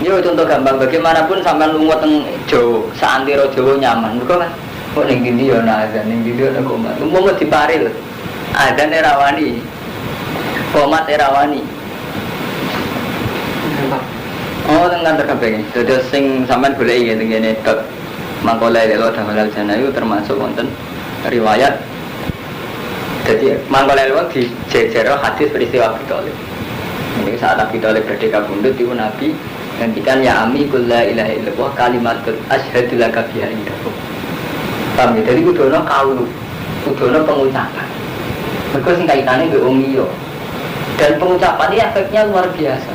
Yo contoh gampang bagaimanapun sampean lunga teng Jawa, saantero Jawa nyaman. Mergo kan kok ning ndi yo ana azan, ning ndi yo ana komat. Umpama diparil. Azan era wani. Komat era wani. Oh, teng kantor kabeh. Dados sing sampean goleki teng kene tok mangkola lelo dahalal jana itu termasuk wonten riwayat. Jadi mangkola lelo dijejero hadis peristiwa Bitolib. Ini saat Abi Thalib berdeka bundut itu Nabi gantikan ya ami qul la ilaha illallah kalimatut asyhadu laka biha indallah. Paham ya? Jadi kudono kaulu, kudono pengucapan. Mereka sing kaitane mbek wong liya. Dan pengucapan ini efeknya luar biasa.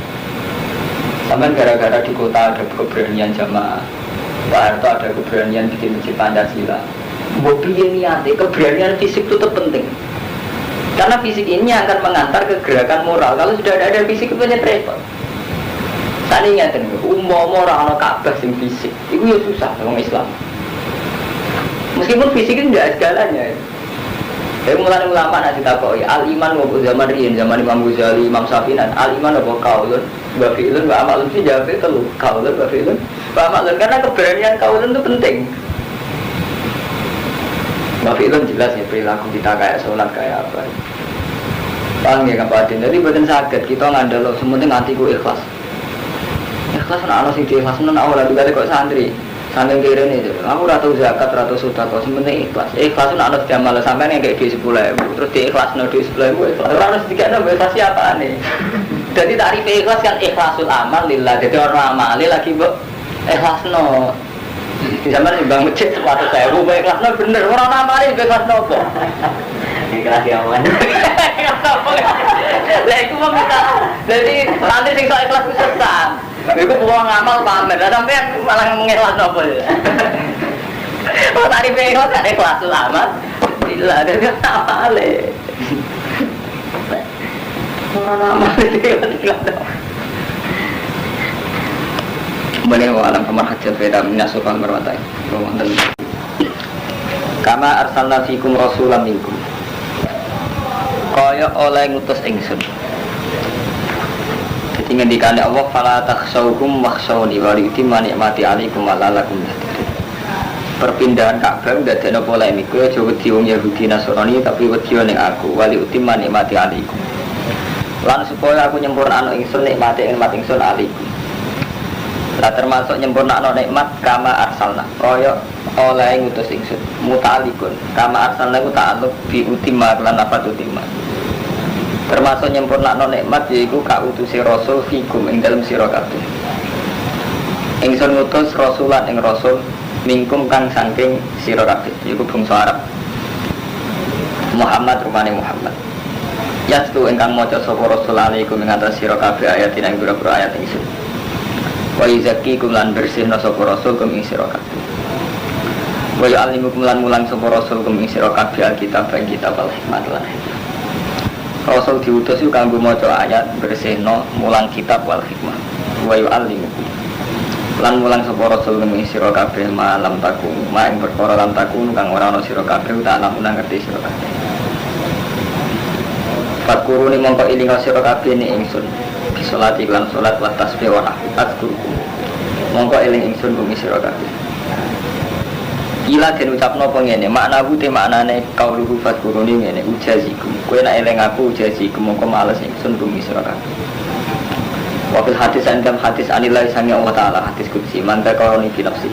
Sampai gara-gara di kota ada keberanian jamaah, Pak Harto ada keberanian bikin masjid Pancasila. Mbok piye niate keberanian fisik itu penting. Karena fisik ini akan mengantar ke gerakan moral. Kalau sudah ada fisik itu banyak repot. Saya ingatkan, orang ada Ka'bah yang fisik, itu ya susah orang Islam. Meskipun fisik itu tidak segalanya. Saya mulai ulama nak ditakoi al-iman wa zaman riyen zaman Imam Ghazali, Imam Syafi'i, al-iman wa qaulun wa fi'lun wa amalun sih jawab itu qaulun wa fi'lun wa amalun karena keberanian qaulun itu penting. Wa fi'lun jelas ya perilaku kita kayak sholat kayak apa. Paham ya kapatin. Jadi bukan sakit kita ngandel sementing hatiku ikhlas. Ikhlas ana sing ikhlas nang ora dikate kok santri. Saking kirene itu. Aku ora tau zakat, ora tau sedekah, sementing ikhlas. Ikhlas ana diamal sampean yang kayak di 10.000. Terus diikhlasno di 10.000 ikhlas. Ora harus dikene ikhlas siapaane. Jadi tarif ikhlas kan ikhlasul amal lillah. Jadi orang amale lagi mbok ikhlasno. Di sampean timbang masjid 100.000 mbok ikhlasno bener. Ora amale ikhlasno apa? Ikhlas ya aman. Lah iku mau minta. Jadi nanti sing sok ikhlas ku sesat. Iku wong ngamal pamer. Lah sampean malah mengikhlas apa ya? Oh tadi ikhlas kan ikhlas amat. Bila ada amale. Ora amale ikhlas. Boleh alam kamar hajat beda minasufan berwatai. Kama arsalna fikum rasulan minkum. Kaya oleh ngutus ingsun. Jadi ngendikane Allah fala takhshawkum wakhshawni wa yutimma ni'mati 'alaikum wa la'allakum tahtadun. Perpindahan Ka'bah ndadekno polemik kowe aja wedi wong Yahudi Nasrani tapi wedi ning aku wa yutimma ni'mati 'alaikum. Lan supaya aku nyempurnakno ingsun nikmate ingsun 'alaikum. Lah termasuk nyempurnakno nikmat kama arsalna. Kaya oleh ngutus ingsun muta'alliqun. Kama arsalna ku ta'alluq bi utimma lan apa utimma. Termasuk nyempurnakno nikmat yaiku kautusi rasul fikum ing dalem sira kabeh. Ingsun ngutus rasulan ing rasul mingkum kang saking sira kabeh yaiku bangsa Arab. Muhammad rupane Muhammad. Yastu ingkang maca sapa rasul alaikum ing atas sira kabeh ayat ing pira-pira ayat ingsun. Wa yuzakkikum lan bersihna sapa rasul kum ing sira kabeh. Wa yu'allimukum lan mulang sapa rasul kum ing sira kabeh alkitab ing kitab al-hikmah lan Rasul diutus itu kanggo maca ayat bersihno mulang kitab wal hikmah wa yu'allimukum lan mulang sapa rasul ing sira kabeh malam takun ma ing perkara lam takun kang ora ana sira kabeh tak lamun ngerti sira kabeh fakuruni mongko iling sira kabeh ni ingsun salat iklan salat wa tasbih wa tahmid mongko eling ingsun bumi sira kabeh ila den ucapno apa ngene makna ku te maknane kauluhu fadkuruni ngene ujazikum kowe nek eling aku ujazikum mongko males ingsun bumi sira kabeh wakil hadis andam hadis anillah sange Allah taala hadis qudsi manta kauni fi nafsi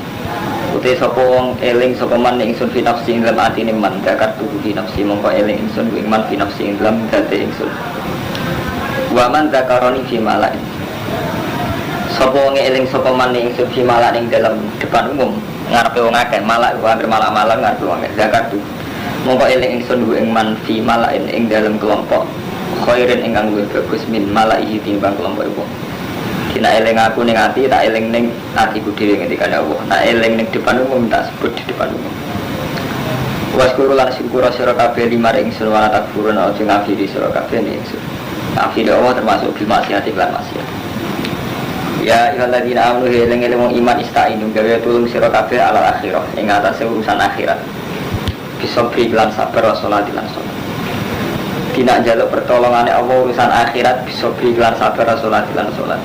uti sapa wong eling sapa man ingsun fi nafsi ing dalam atine man dakar tubuh fi nafsi mongko eling ingsun ing man fi nafsi ing dalam date ingsun wa man dakaroni fi malak sapa wong eling sapa man ingsun fi malak ing dalam depan umum ngarepe wong akeh malak hampir malak-malak ngarepe wong akeh zakat tu mongko eling ingsun ing man fi malak ing dalam kelompok khairin ingkang luwih bagus min malaihi timbang kelompok iku dina eling aku ning ati tak eling ning atiku dhewe ngendika Allah nak eling ning depan umum tak sebut di depan umum waskuru lan syukur sira kabeh limar ingsun wala takfurun aja ngafiri sira kabeh ning ingsun ngafiri Allah termasuk bimaksiat lan maksiat. Ya ayyuhalladzina amanu eling-eling wong iman istainu gawe tulung sira kabeh alal akhirah ing atase urusan akhirat. Bisabri lan sabar wa salat lan salat. Dina njaluk pertolongane Allah urusan akhirat bisabri lan sabar wa salat lan salat.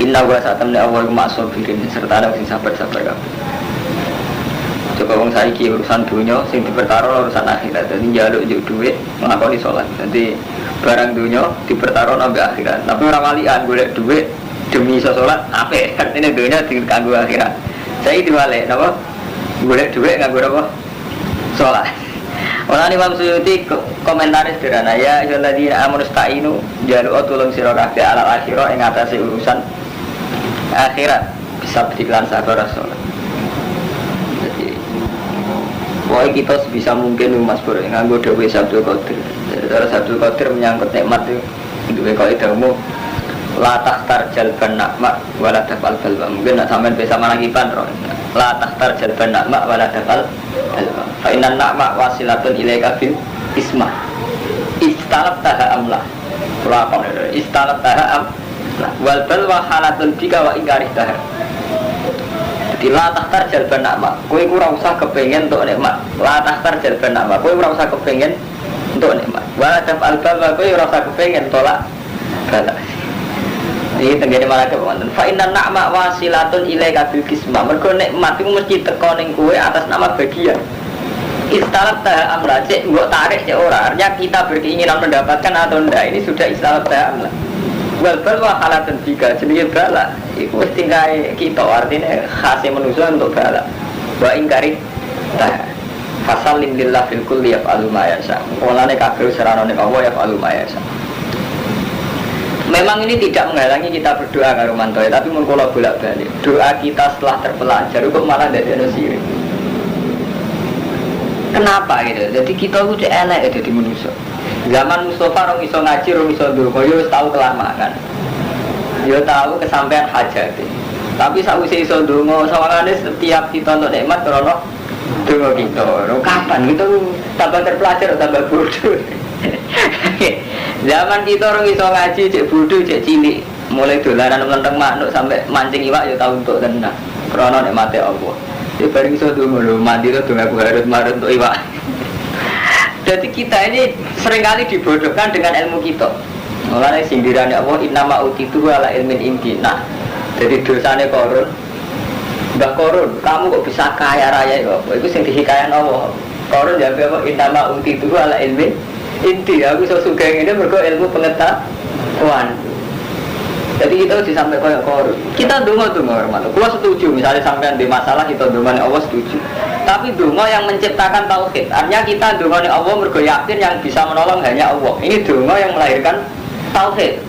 Inna wa satamna Allah ma'asobirin serta ada sing sabar-sabar kabeh. Coba wong saiki urusan dunia sing dipertaruh urusan akhirat. Jadi njaluk njuk dhuwit nglakoni salat. Jadi barang dunia dipertaruh nambah akhirat. Tapi ora walian golek dhuwit demi iso salat apik. Artine dunia dikanggo akhirat. Saiki diwalek napa? Golek dhuwit nganggo apa? Salat. Ora Imam Suyuti komentaris sederhana ya ayyuhalladzina amanu sta'inu njaluk tulung sira kabeh alal akhirah ing atase urusan akhirat bisa beriklan sabar salat. Jadi woi kita sebisa mungkin Mas Bro nganggo dawuh Sabtu Qadir. Dari Sabtu Qadir menyangkut nikmat itu duwe kaidah umum la tahtar jalban nikmat wala tafal balwa. Mungkin nak sampean bisa manakipan ro. La tahtar jalban nikmat wala tafal balwa. Fa inna nikmat wasilatun ilaika bil ismah. Istalab taha amlah. Kurang istalab taha am wal balwa halatun bika wa ingkarih taha. Jadi la tahtar jalban nikmat. Kowe ora usah kepengin untuk nikmat. La tahtar jalban nikmat. Kowe ora usah kepengin untuk nikmat. Wala tafal balwa kowe ora usah kepengin tolak bala. Ini tenggene malah kewanten. Fa inna na'ma wasilatun ilaika bil qismah. Mergo nikmat iku mesti teko ning kowe atas nama bagian. Istalab ta amra cek mbok tarik cek ora. Artinya kita berkeinginan mendapatkan atau ndak ini sudah istalab ta amra. Wal balwa halatun bika jenenge bala. Iku wis tinggae kita artinya khase manusia untuk bala. Wa ingkari ta. Fasalim lillah fil kulli yaf'alu ma yasha. Olane kabeh seranane Allah yaf'alu ma yasha. Memang ini tidak menghalangi kita berdoa karo mantoy, tapi mun kula bolak-balik. Doa kita setelah terpelajar kok malah ndak ada sirik. Kenapa gitu? Jadi kita udah elek jadi manusia. Zaman Mustafa orang iso ngaji, orang iso ndonga, yo wis tau kelamaan. Yo tahu kesampaian hajat. Tapi sakwise iso ndonga, sawangane setiap kita untuk nikmat krono donga kita. Kapan kita tambah terpelajar tambah bodoh. Zaman kita orang iso ngaji cek bodoh cek cilik, mulai dolanan menteng manuk sampai mancing iwak ya tau untuk tenang. Krono nek mate Allah. Ya bareng iso donga lho, mandi to donga harus marut untuk iwak. Jadi kita ini seringkali dibodohkan dengan ilmu kita. Mulane sindirane Allah innama utitu ala ilmin indi. Nah, jadi dosane Korun. Mbah Korun, kamu kok bisa kaya raya kok? Iku sing dihikayan Allah. Korun jawab apa? Innama utitu ala ilmin inti aku sugeng ini mergo ilmu pengetahuan. Jadi kita disampaikan korup. Kita donga-donga hormat. Gua setuju misalnya sampean di masalah kita donga Allah setuju. Tapi donga yang menciptakan tauhid. Artinya kita donga Allah mergo yakin yang bisa menolong hanya Allah. Ini donga yang melahirkan tauhid.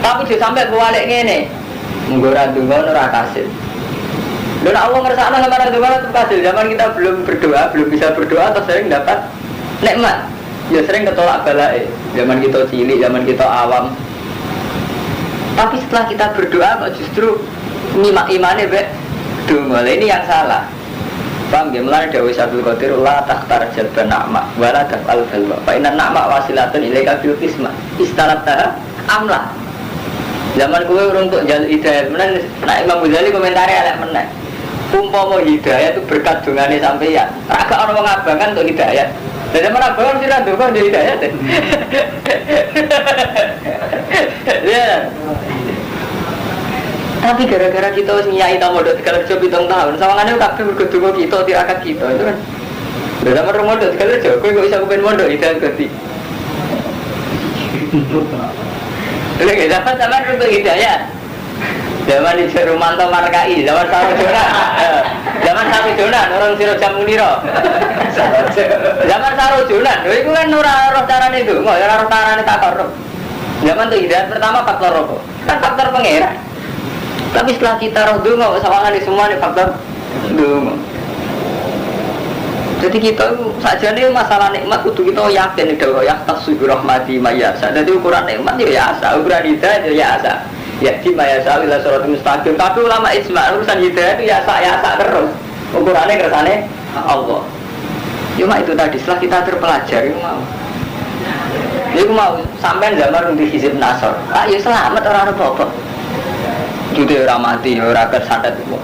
Tapi disampai balik ngene. Menggo ora donga ora kasil. Dan Allah ngersakno lembaran donga itu kasil. Zaman kita belum berdoa, belum bisa berdoa atau sering dapat nikmat. Ya sering ketolak balai. Zaman kita cilik, zaman kita awam. Tapi setelah kita berdoa kok justru nyimak imannya be donga. Ini yang salah. Paham ya? Mulane dawuh Abdul Qadir la takhtar jalban na'ma wa la taf'al balwa. Fa inna na'ma wasilatun ilaika bil qismah. Istalabta amla. Zaman kowe urung untuk jaluk hidayah. Menan nek Imam Ghazali komentare elek meneh. Umpama hidayah itu berkat dongane sampeyan. Agak ana wong abangan untuk hidayah. Dari mana bangun sih randu kan jadi hidayat ya. Tapi gara-gara kita nyai tamu dot kerja 7 tahun, sawangannya kabeh berkedungo kita tirakat kita itu kan. Udah nomor modal kerja, kowe kok bisa kepen mondok hidayat ganti. Lagi zaman untuk hidayat. Zaman di Rumanto Markai, zaman Sarujonan, orang Siro Jamuniro. Zaman Sarujonan, itu kan roh carane itu, roh carane tak korup. Zaman itu hidayat pertama faktor rokok, kan faktor pengeran. Tapi setelah kita roh dungo, sawangan di semua ini faktor dungo. Jadi kita saja nih masalah nikmat kudu kita yakin itu ya tasbih rahmati mayasa. Jadi ukuran nikmat ya asa, ukuran hidayah ya asa. Ya di maya salila suratul mustaqim. Tapi ulama ijma urusan hidayah itu ya sak terus. Ukurannya kersane Allah. Cuma itu tadi setelah kita terpelajari mau sampai zaman di hizib nasor. Ya selamat orang apa-apa. Itu orang mati, orang kersandat itu.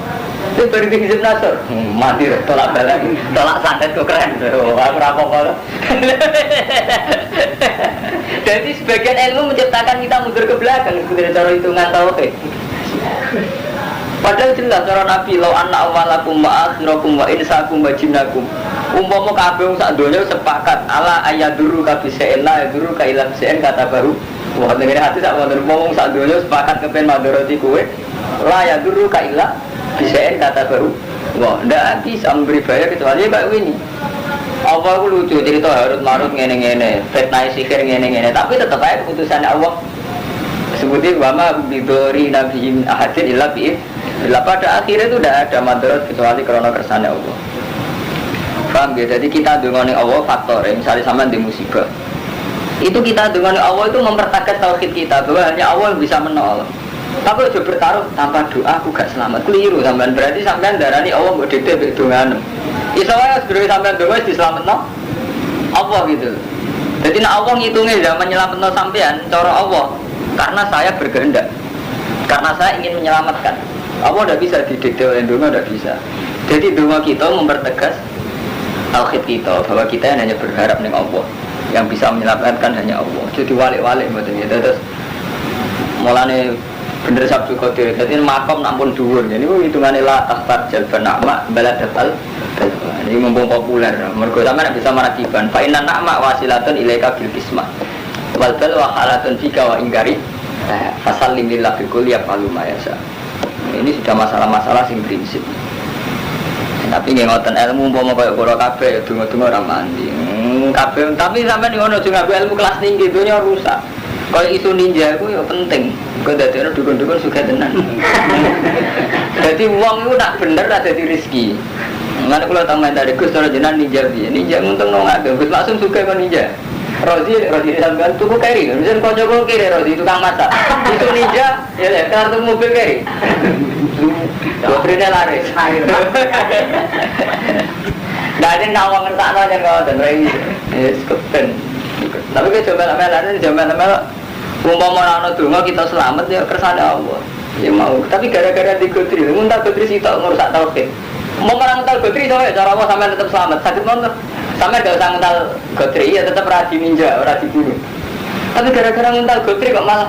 Itu baru di hizib nasor. Mati tolak balik, tolak sandat kok keren. Aku apa-apa. Jadi sebagian ilmu menciptakan kita mundur ke belakang. Sebenarnya cara hitungan tauhid. Padahal jelas cara Nabi lo anna awalakum wa akhirakum wa insakum wa jinnakum. Umpama kabeh wong sak donya sepakat ala ayaduru kabisen la ayaduru ka ilam sen kata baru. Wah ngene hati sak wonten wong sak donya sepakat kepen madharati kowe. La ayaduru ka ilam bisen kata baru. Wah ndak bisa memberi bayar kecuali Mbak Wini. Allah ku lucu cerita Harut Marut ngene-ngene, fitnah sihir ngene-ngene, tapi tetep aja keputusan Allah. Sebutin wama bidori nabiin ahadin illa bi'id. Bila pada akhirnya itu tidak ada madarat kecuali karena kersane Allah. Paham ya? Jadi kita dengan Allah faktor ya, misalnya sama di musibah. Itu kita dengan Allah itu mempertegas tauhid kita bahwa hanya Allah yang bisa menolong. Tapi kalau bertaruh tanpa doa aku gak selamat, keliru sampean, berarti sampean darani Allah mbok dite mbek donganem. Iso wae sedurunge sampean donga diselametno Allah gitu. Jadi nek Allah ngitungnya zaman nyelametno sampean cara Allah karena saya berkehendak. Karena saya ingin menyelamatkan. Allah tidak bisa didikte oleh donga, tidak bisa. Jadi donga kita mempertegas tauhid kita bahwa kita hanya berharap dengan Allah, yang bisa menyelamatkan hanya Allah. Jadi walik-walik macam itu. Terus mulane bener sabtu qadir. Jadi makom nampun dhuwur. Jadi hitungannya la tahfar jalban na'ma baladatal. Ini mumpung populer. Mergo sampeyan bisa marakiban. Fa inna na'ma wasilatun ilaika bil qismah. Wal bal wa halatun fika wa ingkari. Fasallim lillahi kulli yaqalu ma yasha. Ini sudah masalah-masalah sing prinsip. Tapi nggih ngoten ilmu umpama kaya kula kabeh donga-donga ora mandi. Kabeh tapi sampeyan ngono aja ngambil ilmu kelas tinggi dunya rusak. Kaya isu ninja iku ya penting. Kok dadekno dukun-dukun sugih tenan. Dadi wong iku nak bener ra dadi rezeki. Mane kula tau mentari Gus cara jenengan ninja piye? Ninja untung nang ngagem Gus langsung sugih kok ninja. Rozi sampean tuku keri, misal kanca-kanca kiri Rozi tukang masak. Itu ninja, ya kartu mobil keri. Baterainya laris. Nggak ada nawang ngertakno aja kalau dan rai. Yes, keten. Tapi kita coba lamen, umpama ana donga kita selamat ya kersane Allah. Ya mau. Tapi gara-gara digotri, muntah gotri sitok ngrusak tauhid. Mau marang tal gotri soalnya cara Allah sampai tetap selamat. Sakit nonton. Sampai gak usah ngental gotri ya tetap radi ninja, radi bunuh. Tapi gara-gara ngental gotri kok malah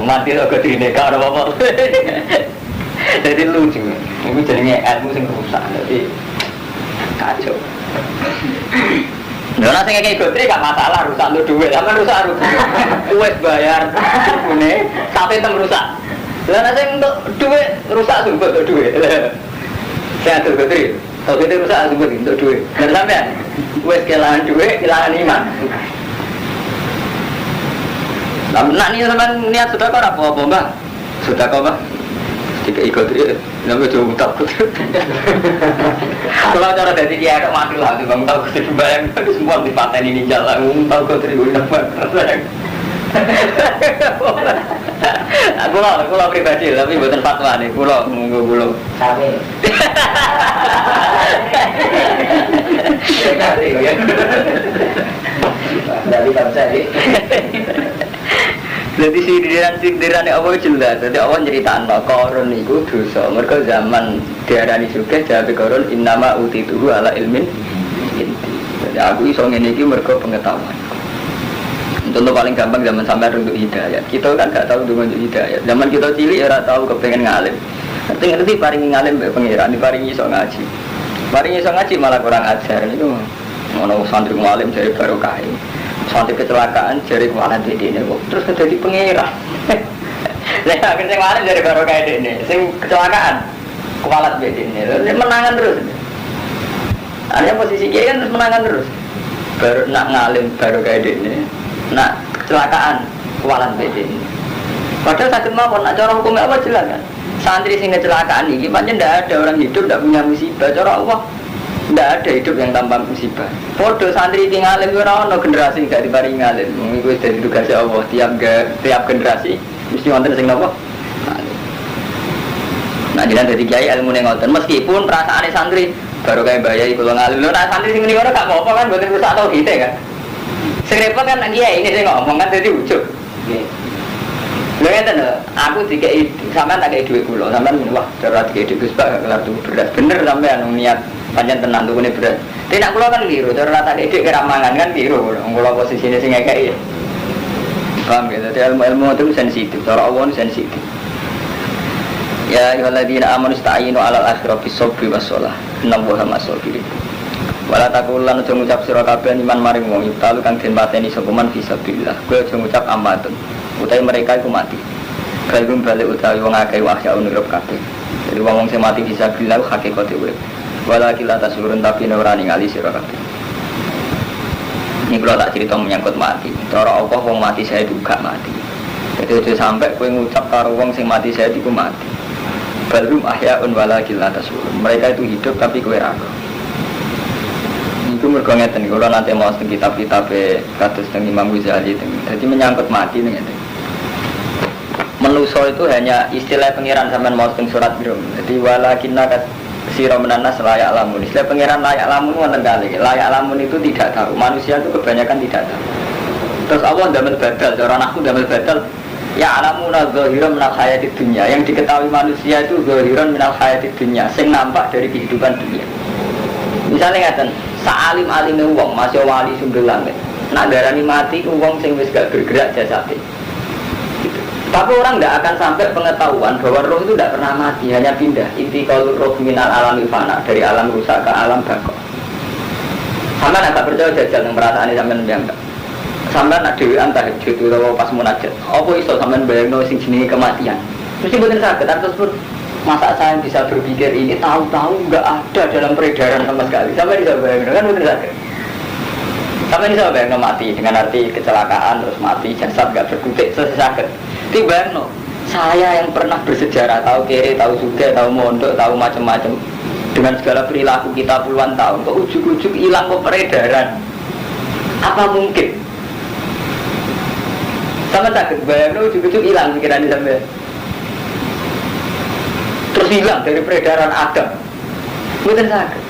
mati loh gotri ini gak ada apa-apa. Jadi lucu. Ini jadinya ilmu yang rusak. Jadi kacau. Nah, sing kayak gotri gak masalah rusak lu duit, sama rusak rugi. Uwes bayar bune sampai tem rusak. Lah sing untuk duit rusak sumpah untuk duit. Saya atur gotri. Kalau kita rusak sumpah untuk duit. Dan sampean uwes kehilangan duit, kehilangan iman. Nak ni sampean niat sudah kau apa bang? Sudah kau bang? Jika ikut dia, namanya jauh tak. Kalau cara dari dia ada mati lah, bang tahu kita bayang semua di paten ini jalan, tahu kau terima dapat. Aku lah pribadi, tapi bukan fatwa nih, pulau. Sampai. Dari bangsa ini. Jadi sindiran Allah jelas. Jadi Allah nyeritakno Qarun niku dosa. Mergo zaman diarani sugih jawabe Qarun innama utituhu ala ilmin inti. Jadi aku iso ngene iki mergo pengetahuan. Contoh paling gampang zaman sampai untuk hidayah. Kita kan gak tahu untuk hidayah. Zaman kita cilik ora tahu kepengen ngalim. Ngerti paringi ngalim mbek pangeran, diparingi iso ngaji. Paringi iso ngaji malah kurang ajar niku. Ono santri ngalim dari barokah. Santri kecelakaan jari kualat ini kok terus jadi pengira. Lah akhirnya kualat jari barokah ini, sing kecelakaan kualat ini, menangan terus. Ada posisi kiri kan terus menangan terus. Baru nak ngalim barokah ini, nak kecelakaan kualat ini. Padahal sakit mawon, nak cara hukumnya apa jelas kan? Santri sing kecelakaan ini, pancen tidak ada orang hidup tidak punya musibah. Cara Allah tidak ada hidup yang tanpa musibah. Podo santri tinggal alim orang no generasi gak diparingi ngalim. Mengikuti dari tugas Allah tiap generasi mesti wonten sing napa. Nah jenengan dari kiai ilmu ning ngoten meskipun perasaane santri baru kayak bayai kula ngalim. Lho nek santri sing ngene ora gak apa-apa kan mboten rusak tau gitu kan. Sing repot kan kiai ini sing ngomong kan dadi ujug. Nggih. Lha ngeten lho, aku dikei sampean tak kei dhuwit kula. Sampean wah cara dikei dhuwit Gus Pak kelar tuh beras. Bener sampean niat panjang tenan tuh ini berat. Tapi nak kulo kan biru, cara rata ide keramangan kan biru. Kulo posisinya sing kayak paham ya? Jadi ilmu itu sensitif, cara Allah sensitif. Ya ayyuhalladzina amanu ista'inu 'alal akhirati bis-sabri was-shalah. Innallaha ma'as-sabirin. Wala taqulan aja ngucap sira kabeh iman maring wong yutalu kang den pateni sapa man fisabilillah. Kowe aja ngucap amatun. Utawi mereka iku mati. Kalung balik utawi wong akeh wahya unurep kabeh. Jadi wong sing mati fisabilillah hakikate urip. Wala kila tasurun tapi ora ningali sira kabeh. Ini kalau tak cerita menyangkut mati. Cara Allah wong mati saya juga mati. Jadi itu sampai kowe ngucap karo wong sing mati saya iku mati. Balum ahyaun walakin la tasurun. Mereka itu hidup tapi kowe ra. Itu mergo ngeten kula nanti mau teng kitab-kitab kados teng Imam Ghazali teng. Jadi menyangkut mati ngeten. Manusia itu hanya istilah pengiran sampean mau teng surat Rum. Jadi walakinna sira menanas layak lamun. Istilah pengiran layak lamun wonten kali. Layak lamun itu tidak tahu. Manusia itu kebanyakan tidak tahu. Terus Allah ndamel badal, cara anakku ndamel badal. Ya alamuna zahiran minal hayatid dunya. Yang diketahui manusia itu zahiran minal hayatid dunya, sing nampak dari kehidupan dunia. Misalnya ngaten, sa'alim-alime wong masih wali sumber langit. Nak darani mati wong sing wis gak bergerak jasate. Gitu. Tapi orang tidak akan sampai pengetahuan bahwa roh itu tidak pernah mati, hanya pindah. Inti kalau roh minal alam fana, dari alam rusak ke alam bako. Sampai agak percaya jajal yang perasaan ini sampai enggak. Sampai nak dewi antah itu atau pas munajat. Apa iso sampai bayangno sing jenenge kematian. Mesti bukan sakit tersebut. Masa saya bisa berpikir ini tahu-tahu enggak ada dalam peredaran sama sekali. Sampai bisa bayangno kan bukan sakit. Sampai bisa bayangno mati dengan arti kecelakaan terus mati jasad enggak berkutik selesai sakit. Tiba-tiba saya yang pernah bersejarah tahu kiri, tahu juga, tahu mondok, tahu macam-macam dengan segala perilaku kita puluhan tahun kok ujuk-ujuk hilang kok peredaran. Apa mungkin? Sama sakit bayangno ujuk-ujuk hilang pikiran sampai terus hilang dari peredaran Adam. Bukan sakit.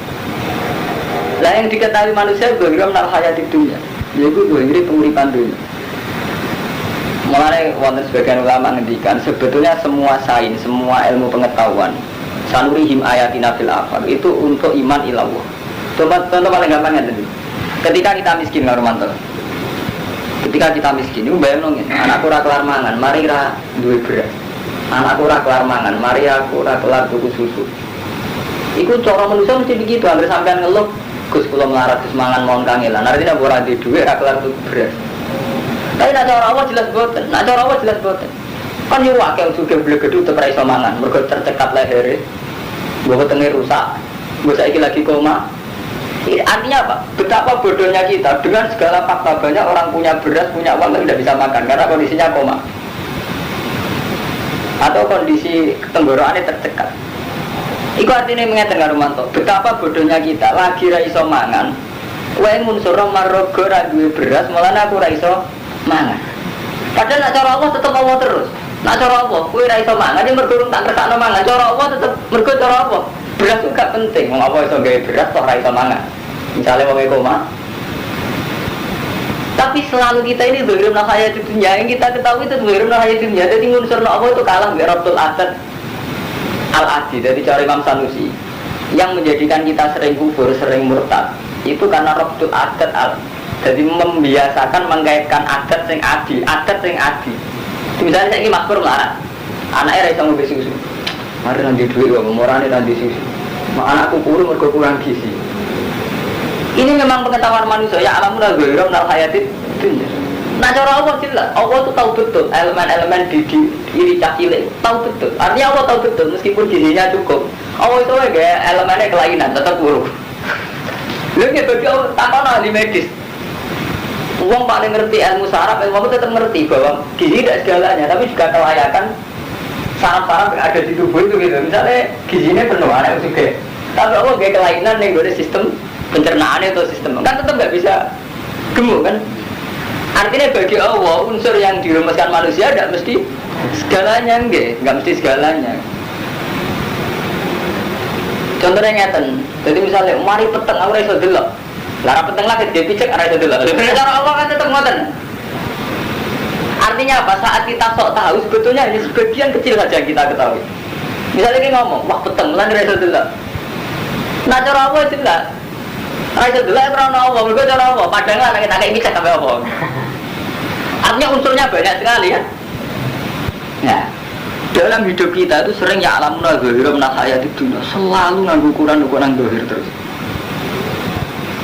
Lah yang diketahui manusia bahwa menal hayat dunia, yaitu bahwa penguripan dunia. Mulai wonten sebagian ulama ngendikan sebetulnya semua sains, semua ilmu pengetahuan sanurihim ayatina fil afaq itu untuk iman ilallah. Coba contoh paling gampangnya tadi. Ketika kita miskin karo mantel. Ketika kita miskin, itu bayang nongin, anakku ora kelar mangan, mari ra duwe beras. Anakku ora kelar mangan, mari aku ora kelar tuku susu. Iku cara manusia mesti begitu, hampir sampean ngeluh, Gus kula melarat Gus mangan mohon kangelan. Artinya ora di duwe ra kelar tuku beras. Tapi nak cara Allah jelas boten, nak cara Allah jelas boten. Kan yo akeh juga blegedhu tetep ra iso mangan, mergo tercekat lehere. Mbok tenge rusak. Mbok saiki lagi koma. Artinya apa? Betapa bodohnya kita dengan segala fakta banyak orang punya beras, punya uang tapi tidak bisa makan karena kondisinya koma atau kondisi tenggorokannya tercekat. Itu artinya mengatakan Romanto. Betapa bodohnya kita lagi ra iso mangan. Wae munsur marga ra duwe beras, malah aku ra iso mangan. Padahal nak cara Allah tetap Allah terus. Nak cara Allah, kowe ra iso mangan, mergo tak kersakno mangan. Cara Allah tetap mergo cara Allah. Beras itu gak penting, wong apa iso gawe beras kok ra iso mangan. Misalnya wong koma. Tapi selalu kita ini zahir nang hayat dunia, yang kita ketahui itu zahir nang hayat dunia. Jadi unsurna Allah itu kalah dengan Rabbul Adat Al-Adi dari cara Imam Sanusi. Yang menjadikan kita sering kufur, sering murtad itu karena Rabbul Adat Al. Jadi membiasakan mengaitkan adat sing adi, adat sing adi. Misalnya saya ini makmur melarat, anaknya ra iso ngombe susu. Mari nanti duit kok memorane nanti susu. Anakku mergo kurang gizi. Ini memang pengetahuan manusia ya alamun al-ghairam nal hayatid dunya. Nah cara Allah jelas, Allah itu tahu betul elemen-elemen di iri cakile, tahu betul. Artinya Allah tahu betul meskipun gizinya cukup. Allah itu kayak elemennya kelainan tetap buruk. Lalu bagi Allah takkan ahli medis. Uang paling ngerti ilmu saraf, ilmu tetap ngerti bahwa gizi tidak segalanya, tapi juga kelayakan saraf-saraf yang ada di tubuh itu gitu. Misalnya gizinya penuh, anak juga. Tapi Allah kayak kelainan yang ada sistem pencernaannya atau sistem kan tetap nggak bisa gemuk kan. Artinya bagi Allah unsur yang dirumuskan manusia tidak mesti segalanya nggak mesti segalanya. Contohnya ngeten, jadi misalnya mari peteng aku iso delok, lara peteng lagi dia picek ora iso delok. Cara Allah kan tetap ngoten. Artinya apa? Saat kita sok tahu sebetulnya hanya sebagian kecil saja yang kita ketahui. Misalnya kita ngomong, wah peteng lan ora iso delok. Nah cara Allah jelas. Raja dulu ya karena Allah, mereka cara Allah. Padahal anak kita kayak bisa sampai Allah. Artinya unsurnya banyak sekali ya. Ya. Dalam hidup kita itu sering ya alamuna zahira min hayatid dunya, selalu nganggo ukuran-ukuran zahir terus.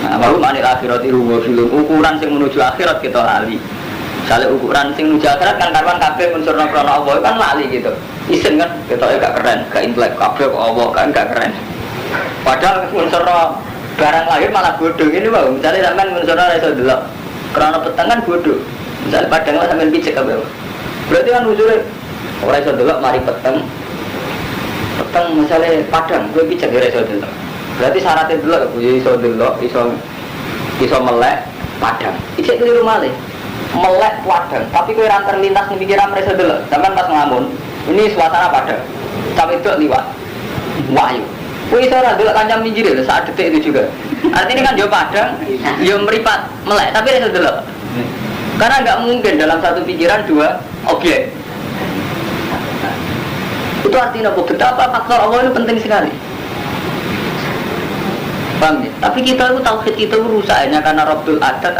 Nah, baru manil akhirati ruwa film ukuran sing menuju akhirat kita lali. Misalnya ukuran sing menuju akhirat kan kapan kabeh unsurna krana Allah kan lali gitu. Isen kan kita gak keren, gak intelek kabeh kok Allah kan gak keren. Padahal unsurna barang lahir malah bodoh ini bang. Misalnya sampean unsurna iso delok krana peteng kan bodoh. Misalnya padang lah sampean picek kabeh. Berarti kan unsure ora iso delok mari peteng. Peteng misalnya padang kowe picek ora iso delok. Berarti syaratnya delok iso delok, iso melek padang. Ijek keliru malih. Melek padang, tapi kowe ra terlintas ning pikiran iso delok. Sampeyan pas nglamun, ini suasana padang. Sampe itu liwat. Wahyu. Kowe iso ora delok kancam minggir lho saat detik itu juga. Artinya kan yo padang, yo meripat, melek, tapi iso delok. Karena enggak mungkin dalam satu pikiran dua objek. Itu artinya betapa faktor Allah itu penting sekali. Paham ya? Tapi kita itu tauhid itu rusaknya karena Rabbul Adat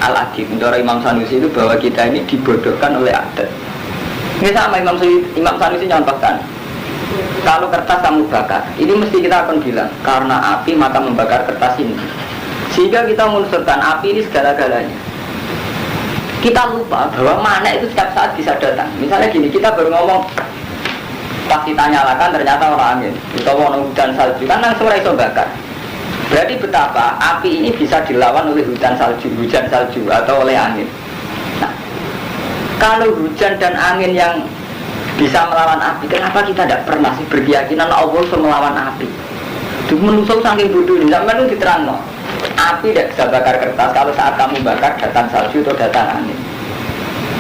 al-Adid. Menurut Imam Sanusi itu bahwa kita ini dibodohkan oleh adat. Ini sama Imam Sanusi nyampaikan. Kalau kertas kamu bakar, ini mesti kita akan bilang karena api maka membakar kertas ini. Sehingga kita menunjukkan api ini segala-galanya. Kita lupa bahwa mana itu setiap saat bisa datang. Misalnya gini, kita baru ngomong pas kita nyalakan ternyata orang angin. Kita mau hujan salju kan langsung iso bakar. Berarti betapa api ini bisa dilawan oleh hujan salju atau oleh angin. Nah, kalau hujan dan angin yang bisa melawan api, kenapa kita tidak pernah sih berkeyakinan Allah bisa melawan api? Itu menusuk saking bodoh ini, sampai itu diterang no. Api tidak bisa bakar kertas kalau saat kamu bakar datang salju atau datang angin.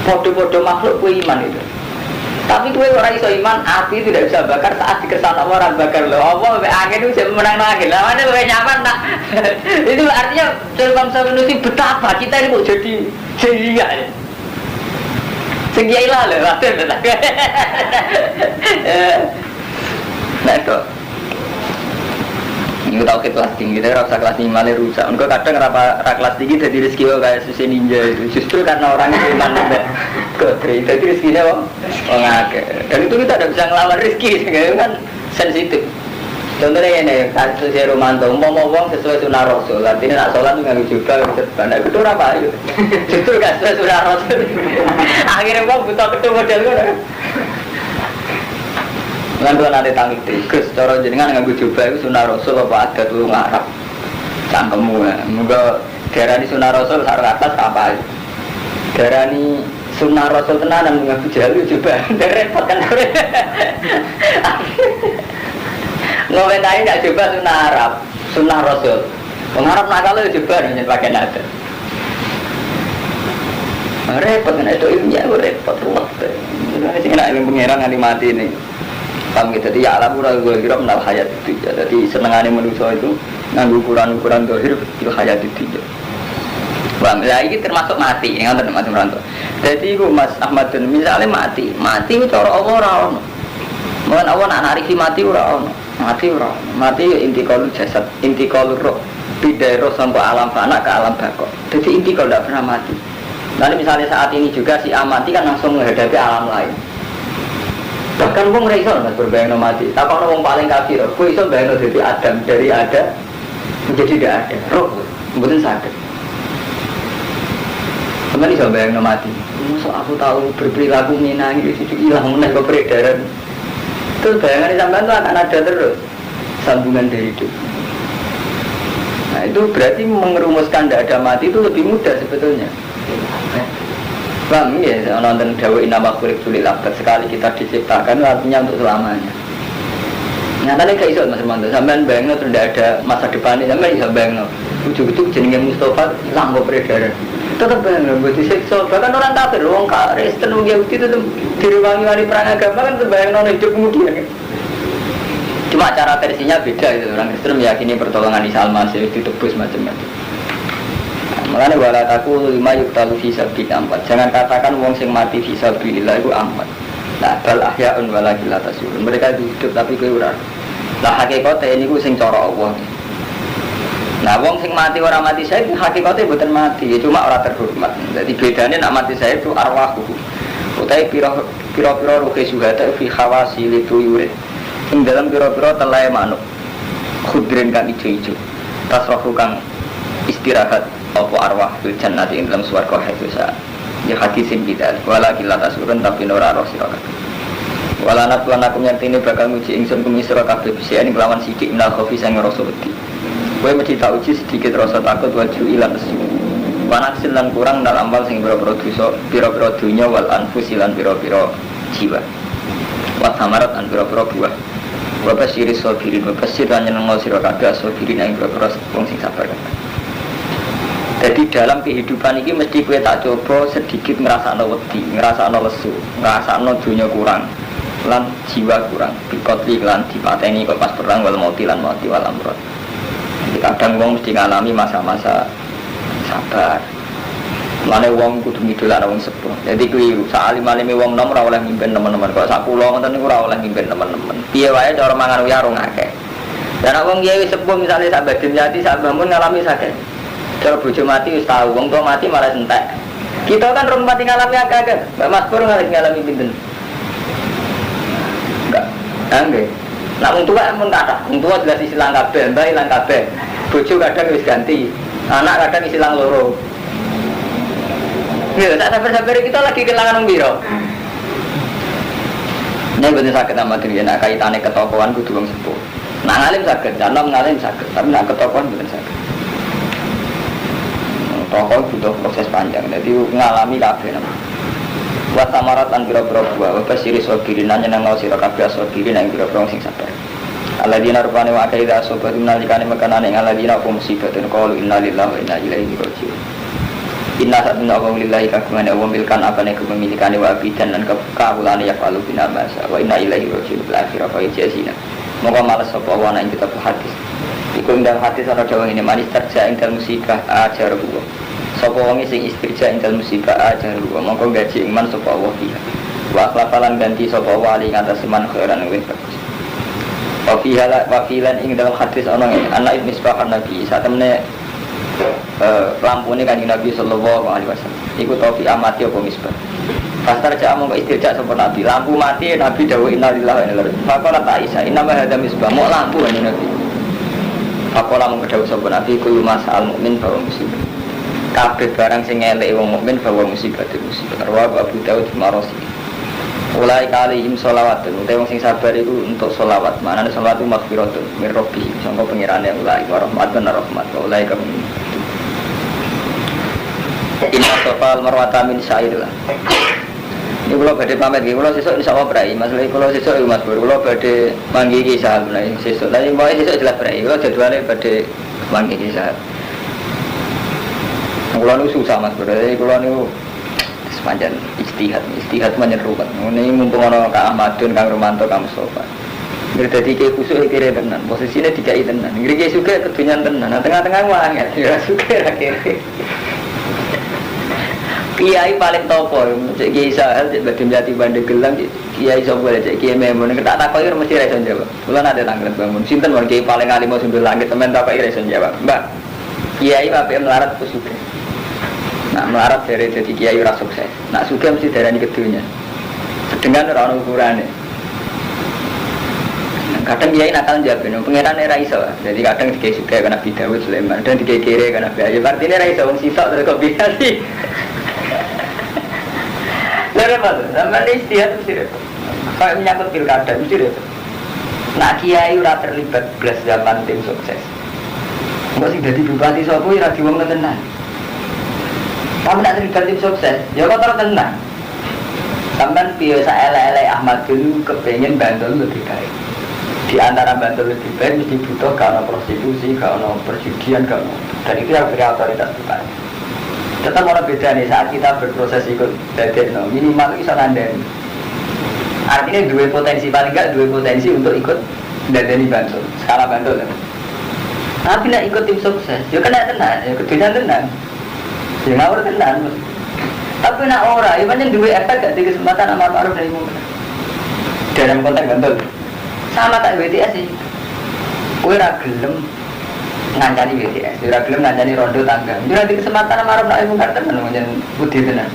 Bodoh-bodoh makhluk kue iman itu. Tapi kue orang iso iman, api tidak bisa bakar saat dikesan orang bakar loh. Allah angin itu bisa menang angin. Lah mana kue nyaman nak? Itu artinya dalam Sanusi betapa kita ini mau jadi jaya. Segiailah loh, waktu itu. Nah itu. Ini tahu ke kelas tinggi, kita rasa kelas 5 le rusak. Enggak kadang rapa kelas tinggi jadi rezeki kayak susi ninja itu. Justru karena orang itu iman ada kekri, jadi rezekinya ngake. Dan itu kita tidak bisa ngelawan rezeki, kan sensitif. Contohnya ini, kasus Romanto, ngomong sesuai sunnah Rasul. Artinya nak sholat nggak juga, banyak itu apa itu? Justru nggak sesuai sunnah Rasul. Akhirnya mau butuh ketemu model kan? Ngantuan ada tanggung tikus, cara jenengan nganggo coba itu sunnah Rasul apa ada tuh ngarap cangkemmu ya. Moga darani sunnah Rasul sarung atas apa itu? Darani sunnah Rasul tenanan nganggo jalu coba, repot kan? Ngomentari nggak coba sunnah Arab, sunnah Rasul. Mengharap nakal itu coba nih pakai nada. Repot kan itu ilmunya repot ruwet. Jadi sih nak ilmu pengiran nggak mati nih. Paham gitu, jadi ya alam gue kira menal hayat itu ya. Jadi senengannya manusia itu nganggu ukuran-ukuran dohir itu hayat itu ya. Paham, ya ini termasuk mati, yang nggak termasuk merantau. Jadi gue Mas Ahmad dan misalnya mati itu cara Allah orang. Mungkin Allah nak nariki mati orang, mati intikal jasad, intikal roh, bidai roh sampai alam fana ke alam bakok. Jadi intikal tidak pernah mati. Nanti misalnya saat ini juga si amati kan langsung menghadapi alam lain. Bahkan wong ora iso mas berbayang mati. Tak ono wong paling kafir, kowe iso bayang dari Adam, dari ada menjadi tidak ada. Roh mboten saged. Sampeyan iso bayang mati. Mosok aku tahu berperilaku minang iki sithik ilang meneh kok peredaran. Terus bayangan sampean itu akan ada terus sambungan dari hidup. Nah itu berarti mengerumuskan tidak ada mati itu lebih mudah sebetulnya. Bang, ya, nonton dawain nama kulit sulit lapar sekali kita diciptakan artinya untuk selamanya. Nyatanya kayak iso Mas Romanto, sampean bayangno tidak ada masa depan ini, sampean bisa bayangno. Ujung-ujung jenenge Mustafa hilang kok peredaran. Tetap bayangno buat disiksa. Bahkan orang kafir, orang Kristen, orang Yahudi itu diruangi perang agama kan bayangno hidup kemudian. Cuma cara versinya beda itu. Orang Kristen meyakini pertolongan Isa Al-Masih ditebus macam-macam. Makanya wala taku lima yuktalu fisabilillah ampat. Jangan katakan wong sing mati fisabilillah itu ampat. Nah, bal ahyaun wala gila tasurun. Mereka itu hidup tapi kowe ora. Lah hakikate niku sing cara Allah. Nah, wong sing mati ora mati saya itu hakikate mboten mati, ya cuma ora terhormat. Jadi bedane nak mati saya itu arwah. Utahe pira-pira ruhe suhada fi khawasi lituyurid ing dalam pira-pira telai manuk khudrin kang ijo-ijo tasrahu kang istirahat apa arwah fil jannati ing dalam swarga haitsa ya hadisin bidal wala kila tasurun tapi ora roh sira kabeh wala natlan aku nyantine bakal nguji ingsun kumi sira kabeh bisane kelawan sithik minal khofi sang rasa wedi kowe mesti tak uji sedikit rasa takut waju ilan nesu panaksil lan kurang dalam amal sing pira-pira dosa pira-pira dunya wal anfus lan pira-pira jiwa wa samarat an pira-pira buah wa basyiri sabirin wa basyir lan nyenengno sira kabeh sabirin ing pira-pira wong sing sabar. Jadi dalam kehidupan ini mesti gue tak coba sedikit ngerasakno wedi, ngerasakno lesu, ngerasakno dunia kurang, lan jiwa kurang, bikotli lan dipateni kok pas perang wal mauti lan mauti wal amrod. Jadi kadang wong mesti ngalami masa-masa sabar. Mane wong kudu ngidolakno wong sepuh. Jadi kuwi salim-alime wong nom ora oleh mimpin teman-teman kok sak kula ngoten niku ora oleh mimpin teman-teman. Piye wae cara mangan uyarung akeh. Dan wong kiai sepuh misale sak badhe nyati sak bangun ngalami sakit. Kalau bojo mati wis tahu, wong tua mati malah entek. Kita kan rong mati ngalami agak-agak. Mbak Mas Pur ngalami pinten? Enggak. Nggih. Nak wong tua mun kathah. Wong tua jelas isilang kabeh, mbah ilang kabeh. Bojo kadang wis ganti. Anak kadang isilang loro. Ya, tak sabar-sabar kita lagi kehilangan wong piro? Nek boten saged amat yen nak kaitane ketokohan kudu wong sepuh. Nak ngalim saged, dalam ngalim saged, tapi nak ketokohan boten saged. Tokoh butuh proses panjang, jadi ngalami kabeh nama. Buat samarat an biro-biro buah, wabah siri sobirin nanya nang ngau siro kabeh sobirin nang biro-biro sing sabar. Aladina rupane wa kaida sobat menalikane makanan yang aladina apa musibah dan qalu inna lillahi wa inna ilaihi raji'un. Inna satuna wa lillahi kagungan wa milkan apane kepemilikane wa bidan lan kawulane yafalu bina masa wa inna ilaihi raji'un bil akhirah fa yajzina. Moga malas sapa wana ing kitab hadis. Iku ndang hadis ana dawuh ngene manis terja ing dalem musibah ajar ruwa. Sapa wong sing istirja ing dalem musibah ajar ruwa mongko gaji iman sapa Allah dia. Wa akhlafalan ganti sapa wali ngatas iman khairan wis bagus. Wa filan ing dalam hadis ana ngene anak misbah nabi satemene lampune kanjeng Nabi sallallahu alaihi wasallam. Iku taufi amati apa misbah. Pastar cak mongko istirja sapa nabi lampu mati nabi dawuh innalillahi wa inna ilaihi raji'un. Faqala Aisyah inna ma hadza misbah mau lampu kanjeng Nabi. Faqala mongko dawuh sapa nabi kullu masal mukmin fa musibah. Kabeh barang sing elek wong mukmin bahwa musibah itu musibah. Rawahu Abu Daud Marosi. Mulai kali im sholawatun. Utai wong sing sabar itu untuk sholawat. Mana sholawat itu maghfiratun min Rabbi. Sangka pengirane ulai warahmatun rahmat. Ulai kami. Inna sofal marwata min syairlah. Ini kalau badai pamit, kalau sesuk insyaallah berai. Masalah kalau sesuk Mas Bur, kalau badai manggi kisah mulai sesuk. Tapi mau sesuk jelas berai. Kalau jadwalnya badai manggi kisah. Kalau nu susah Mas Bro, kalau nu sepanjang istihad sepanjang ruwet. Ini mumpung orang Kak Ahmadun, Kang Romanto, Kang Mustafa. Jadi kayak khusus kiri tenan, posisinya dikai tenan. Ngeri juga ketunyan tenan. Nah tengah-tengah wanget, ya suka akhirnya. Kiai paling topo, cek Kiai Sahel, cek Badim Jati Bandegelang, Kiai Sobo, cek Kiai Memun. Kita tak kau mesti reson jawab. Bulan ada tanggal bangun. Sinten Kiai paling alim mau sumber langit temen tak kau reson jawab. Mbak, Kiai apa melarat ke suka. Nak melarat dari jadi kiai ora sukses. Nak suka mesti darani kedunya. Dengan ora ono ukurane. Kadang kiai nakal njabene, pangeran ora iso. Jadi kadang dikai suka karena Nabi Daud Sulaiman dan dikai kere karena Nabi Ayub. Artinya ora iso wong sitok terus kok bisa sih. Lha apa tuh? Sampeyan istihad mesti repot. Kayak menyangkut pilkada mesti repot. Nak kiai ora terlibat blas zaman tim sukses. Engko sing dadi bupati sapa ora diwong tenan. Kamu nak terlibat tim sukses, ya kotor tenang. Sampai biasa elek-elek Ahmad dulu kepengen Bantul lebih baik. Di antara Bantul lebih baik mesti butuh karena prostitusi, karena perjudian, karena dan itu yang beri otoritas bukan. Tetap orang beda nih saat kita berproses ikut dadek, no, minimal bisa nandani. Artinya dua potensi paling enggak dua potensi untuk ikut dadeni Bantul, skala Bantul. Tapi nak ikut tim sukses, ya kena tenang, ya keduanya tenang. Ya ngawur tenan. Tapi nak ora, ya pancen duwe efek gak di kesempatan amar ma'ruf nahi munkar. Dalam konteks Bantul. Sama tak BTS sih. Kowe ora gelem ngancani BTS, ora gelem ngancani rondo tangga. Itu nanti kesempatan amar ma'ruf nahi munkar tenan pancen budi tenan.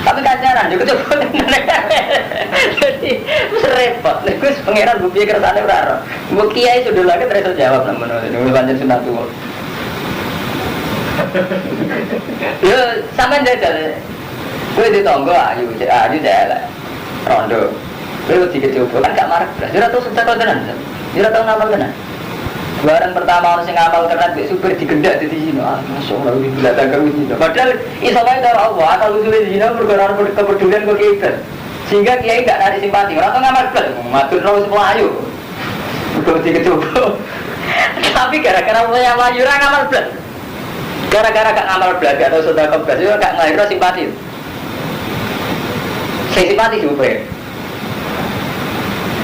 Tapi kancaran juga coba tenan. repot. Niku pangeran bu piye kersane ora ora. Mbok kiai sudah lagi terus jawab nemen. Niku pancen sunatullah. Yo sampean jajal. Kowe ditonggo ayu jalan. Rondo. Kowe dicoba kan gak marek. Ora tau sudah tenan. Ora tau ngapal tenan. Barang pertama orang sing ngapal tenan mek supir digendak di sini. Ah, masyaallah iki belakang karo sini. Padahal iso wae karo Allah, akal usule di sini perkara kepedulian kok kiai. Sehingga kiai gak ada simpati. Ora tau ngamal blas, matur nuwun semua ayu. Udah dicoba. Tapi gara-gara punya maju ora ngamal blas. Gara-gara gak ngamal blas atau sudah keblas, yo gak ngelahir simpati. Saya simpati supir.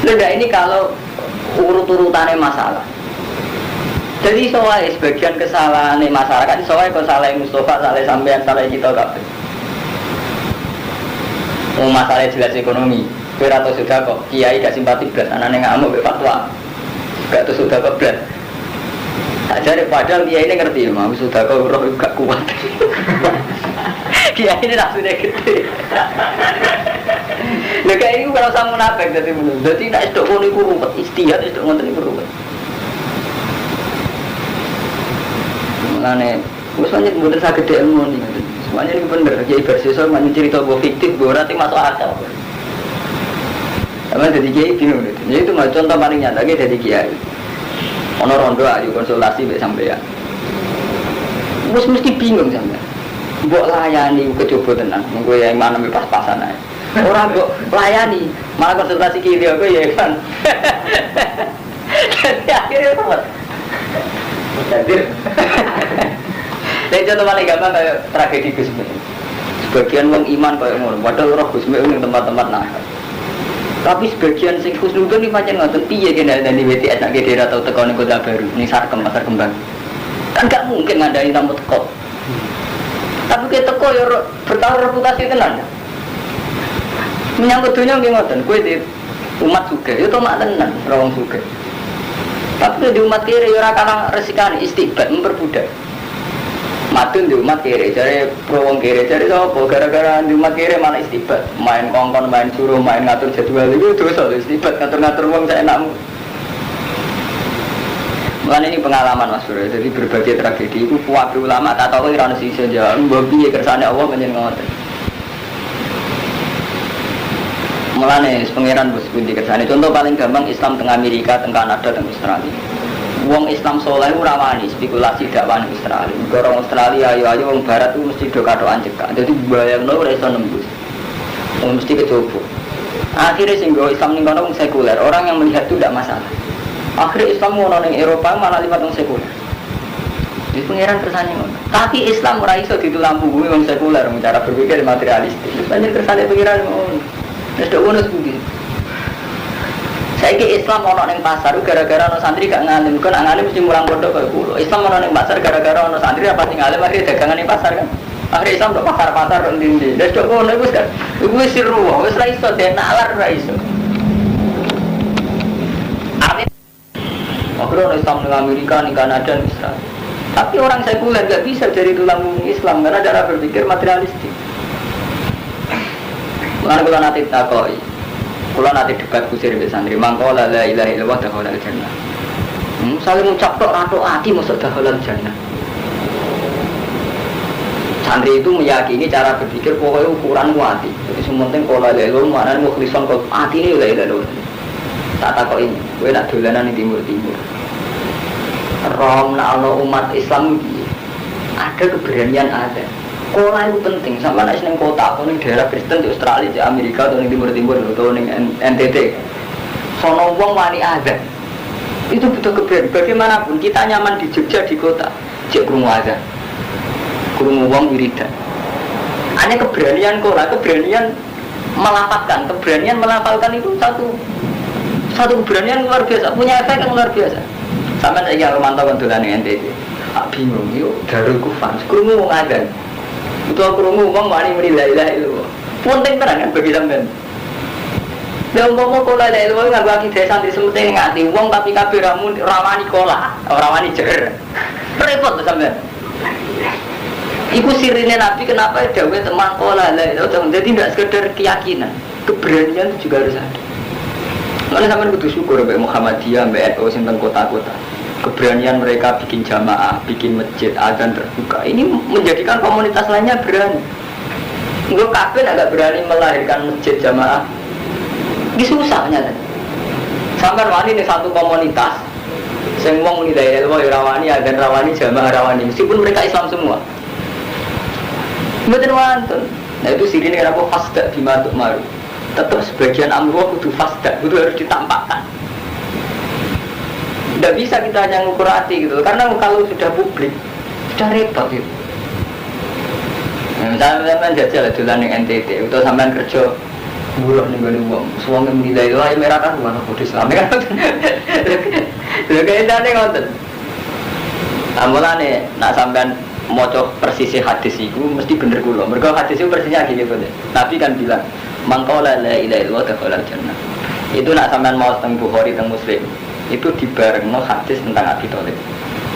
Lha ini kalau urut-urutannya masalah. Jadi soalnya sebagian kesalahan masyarakat, soalnya kalau salah Mustafa, salah sampean, salah kita kabeh. Masalah jelas ekonomi. Kowe ora tau sudah kok kiai gak simpati blas, anane ngamuk mek fatwa. Gak tau sudah kok blas. Ajare padahal kiai ini ngerti, mau sudah kok roh gak kuat. Kiai ini nafsunya gede. Lha kayak ini kalau sama munafik dadi ngono. Dadi nek sedok ngono iku ruwet, istihad sedok ngoten iku ruwet. Mulane wis pancen mboten saged ilmu niku. Semuanya ini bener, kiai bersiswa banyak cerita bahwa fiktif, bahwa nanti masuk akal. Karena jadi kiai bingung gitu. Jadi itu contoh paling nyata jadi kiai. Ono rondo ayu konsultasi be sampean. Mesti bingung sampean. Mbok layani kecoba tenan, mengko yang mana pas-pasan ae. Ora mbok layani, malah konsultasi kiai aku ya kan. Jadi akhirnya apa? Jadi saya contoh paling gampang kayak tragedi Gusmi. Sebagian orang iman kayak ngono, padahal roh Gusmi ning tempat-tempat nakal. Tapi sebagian sing khusnudon iki pancen ngoten piye kene dari WTS nak daerah atau teko ning kota baru, ning Sarkem pasar kembang. Kan gak mungkin ngandani tamu teko. Tapi ke teko ya bertaruh reputasi tenan. Menyangkut dunia nggih ngoten, kowe di umat sugih, ya tomak tenan ora wong sugih. Tapi di umat kiri ya ora kalah resikane istiqbat memperbudak. Matun di umat kiri, cari pro wong kiri, cari sopo gara-gara di umat kiri malah istibat, main kongkon, main suruh, main ngatur jadwal itu dosa istibat, ngatur-ngatur wong saya enakmu. Mulane ini pengalaman Mas Bro, jadi berbagai tragedi itu kuat ulama tak tahu ira ono sisa jawab, mbok piye kersane Allah menyen ngoten. Mulane pangeran bos pundi kersane, contoh paling gampang Islam teng Amerika, teng Kanada, teng Australia. Wong Islam soleh ora wani spekulasi dakwah Australia. Orang Australia ayo wong barat itu mesti do katokan cekak. Dadi bayangno ora iso nembus. Wong mesti kecoba. Akhirnya sing go Islam ning kono wong sekuler, orang yang melihat itu tidak masalah. Akhirnya Islam ngono ning Eropa malah liwat wong sekuler. Di pangeran kersane ngono. Tapi Islam ora iso ditulampu wong sekuler cara berpikir materialistis. Panjen kersane pangeran ngono. Wis do ngono sepundi. Saiki Islam ono ning pasar gara-gara ono santri gak ngalim, kan ngalim mesti mulang pondok kaya kulo. Islam ono ning pasar gara-gara ono santri apa sing ngalim akhire dagangan ning pasar kan. Akhire Islam tok pasar-pasar ndi-ndi. Wis kok ngono iku kan. Iku wis siru, wis ra iso denalar ra iso. Akhirnya ono Islam ning Amerika, ning Kanada, ning Israel. Tapi orang sekuler gak bisa jadi tulang Islam karena cara berpikir materialistik. Mulane kula nate takoki. Kalau nanti debat kusir di santri, mangkola la ilaha illallah dakhalal jannah. Saling ucap tok ratok hati masuk dakhalal jannah. Santri itu meyakini cara berpikir pokoknya ukuran hati. Jadi sementing kalau la ilaha illallah maknane mukhlison kok hati ini la ilaha illallah. Tak takoki, kowe nak dolanan ning timur-timur. Rom nak ana umat Islam iki ada keberanian ada. Sekolah itu penting, sama nasi neng kota atau neng daerah Kristen di Australia, di Amerika atau neng timur atau neng NTT. Sono wong wani ada. Itu butuh keberanian. Bagaimanapun kita nyaman di Jogja di kota, cek krungu ada, krungu wong wiridan. Hanya keberanian kola, keberanian melafalkan itu satu keberanian luar biasa, punya efek yang luar biasa. Sama saya Romanto kondolan NTT. Bingung, yuk darul kufan, krungu wong ada. Itu aku rungu uang wani la ilaha illallah. Penting tenan kan bagi sampean. Lah umpama kok la ilaha illallah nganggo akidah santri sementing ngati wong tapi kabeh rawani kola, ora wani jer. Repot to sampean. Iku sirine Nabi kenapa dawuh teman kola la ilaha illallah. Jadi tidak sekedar keyakinan, keberanian juga harus ada. Mana sampean kudu syukur mbek Muhammadiyah, mbek NU sing teng kota-kota. Keberanian mereka bikin jamaah, bikin masjid, azan terbuka. Ini menjadikan komunitas lainnya berani. Enggak kabeh agak berani melahirkan masjid jamaah. Ini susahnya kan. Sampai wani nih satu komunitas, sing wong muni la ilaha rawani, azan rawani, jamaah rawani, meskipun mereka Islam semua. Mboten wonten. Nah itu sirine kenapa fasda bima maru. Tetap sebagian amruh kudu fasda, kudu harus ditampakkan. Tidak bisa kita hanya ngukur hati gitu, karena kalau sudah publik, sudah repot gitu. Nah, misalnya sampean jajal dolan ning NTT, atau sampean kerja buruh ning gone wong, suwenge menilai wae merah kan mana kode Islam kan. Lha kayane ngoten. Amolane nak sampean maca persisi hadis iku mesti bener kula. Mergo hadis iku persisnya gini gitu. Nabi kan bilang, "Mangqala la ilaha illallah dakhala jannah." Itu nak sampean mau teng Bukhari teng Muslim. Itu dibarengno hadis tentang Abi Thalib.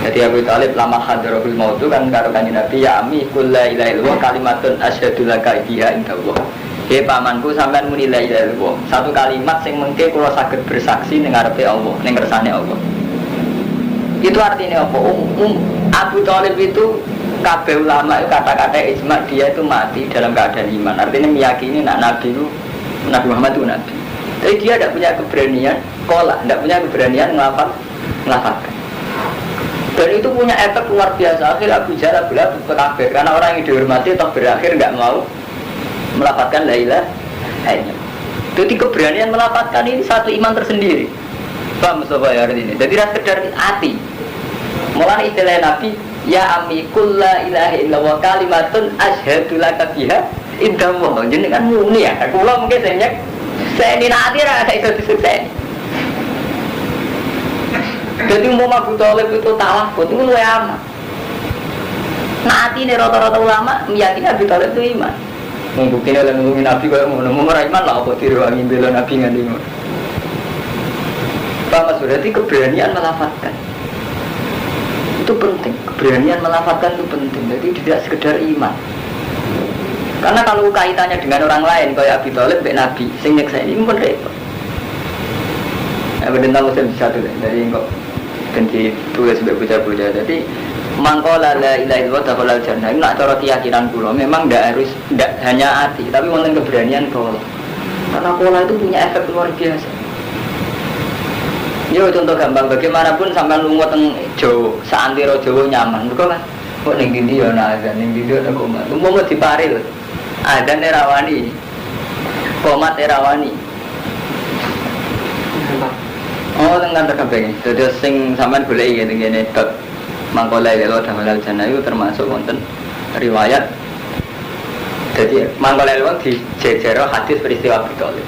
Jadi Abi Thalib lama hadarul maut itu kan karo kanjeng Nabi, ya ami kul la ilaha illallah kalimatun asyhadu laka biha indallah. He pamanku sampean muni la ilaha illallah. Satu kalimat sing mengke kula saged bersaksi ning ngarepe Allah, ning kersane Allah. Itu artinya apa? Abu Thalib itu kabeh ulama kata-kata ijma dia itu mati dalam keadaan iman. Artinya meyakini Nabi itu Nabi Muhammad itu Nabi. Tapi dia tidak punya keberanian tidak punya keberanian melafatkan. Dan itu punya efek luar biasa. Akhirnya Abu Jahal belah kafir karena orang yang dihormati atau berakhir nggak mau melafatkan la ilaha illallah. Jadi keberanian melafatkan ini satu iman tersendiri. Paham Mustafa ya hari ini. Jadi rasa sekedar hati. Mulai istilah Nabi, ya ami kul la ilaha illallah kalimatun asyhadu laka biha indallah. Jadi kan muni ya. Kula mungkin saya ini nanti rasa itu disukses. Jadi umum Abu Thalib itu talafut itu luwih aman. Nanti nih rata-rata ulama meyakini Abu Thalib itu iman. Membuktikan oleh ngomongin Nabi kalau mau ngomong iman lah apa tiruangi bela Nabi nganti ngono. Pak berarti keberanian melafatkan itu penting. Keberanian melafatkan itu penting. Jadi tidak sekedar iman. Karena kalau kaitannya dengan orang lain kayak Abi Thalib mbek Nabi sing nyeksa ini pun repot. Aku tentang Muslim satu dari kok ganti tulis sebagai bocah-bocah. Jadi mangkola la ilaha illallah dakhala jannah. Ini nak cara keyakinan kula memang tidak hanya hati, tapi wonten keberanian pola. Karena pola itu punya efek luar biasa. Yo contoh gampang bagaimanapun sampai lunga teng Jawa, saantero Jawa nyaman. Mergo kan kok ning ndi yo ana azan, ning ndi yo ana komat. Umpama diparil. Azan rawani. Komat rawani. Oh, tentang terkabeh. Jadi sing sampean goleki ngene dot mangkola lelo damalal jannah itu termasuk wonten riwayat. Jadi mangkola lelo dijejero hadis peristiwa Abi Thalib.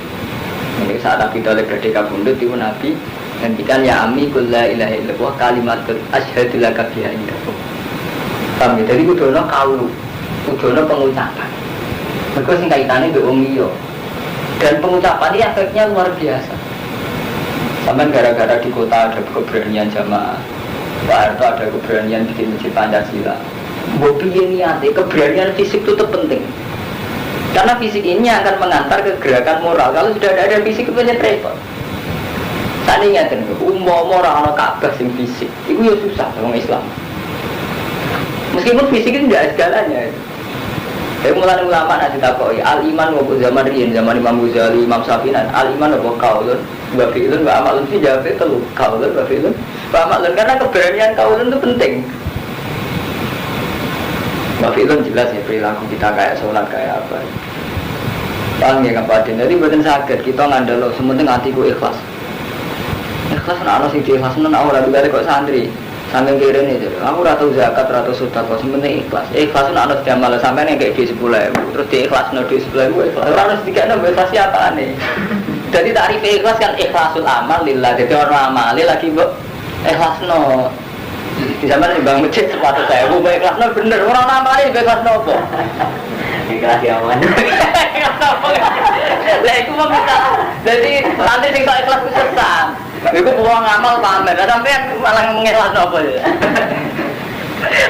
Ini saat Abi Thalib berada kabundut itu Nabi ngendikan ya ami kul la ilaha illallah kalimatun asyhadu laka biha indallah. Kami dari kudono kaulu, kudono pengucapan. Mergo sing kaitane mbek wong liya. Dan pengucapan ini efeknya luar biasa. Sampai gara-gara di kota ada keberanian jamaah, Pak Harto ada keberanian bikin masjid Pancasila. Bobi ini niatnya keberanian fisik itu penting, karena fisik ini akan mengantar ke gerakan moral. Kalau sudah ada fisik itu banyak repot. Saya ingatkan, orang orang Ka'bah sing fisik, itu ya susah orang Islam. Meskipun fisik itu tidak segalanya. Saya mulai ulama nanti takoi al iman waktu zaman rian zaman Imam Ghazali, Imam Syafi'i al iman waktu kaulun, wa fi'lun wa amalun fi jawab itu kaulun wa fi'lun wa amalun karena keberanian kaulun itu penting. Wa fi'lun jelas ya perilaku kita kayak sholat kayak apa. Bang ya kapatin. Jadi bukan sakit kita ngandalo sementing hatiku ikhlas. Ikhlas ana sing ikhlas nang ora dibalik kok santri. Sampai kira ini, aku ratu zakat, ratu sedekah, sebenarnya ikhlas. Ikhlas itu anak jamal sampai yang kayak di 10.000, terus di ikhlas no di 10.000 ikhlas. Orang harus dikatakan ikhlas siapa nih? Jadi tarif ikhlas kan ikhlasul amal lillah. Jadi orang amali lagi bu ikhlas no. Di zaman di bang masjid sepatu saya, bu ikhlas no bener. Orang amali ikhlas no bu. Ikhlas yang mana? Ikhlas no. Lah itu mau kita. Jadi nanti tinggal ikhlas itu sesat. Iku pulang ngamal pamer, sampai malah mengikhlas apa ya?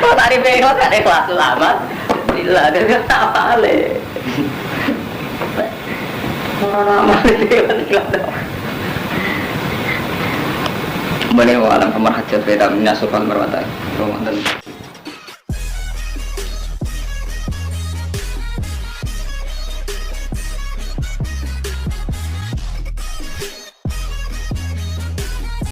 Oh tadi ikhlas kan ikhlas lama, tidak ada apa le. Orang amal ikhlas. Mbane wa alam kamar hajat beda minas sofal marwata.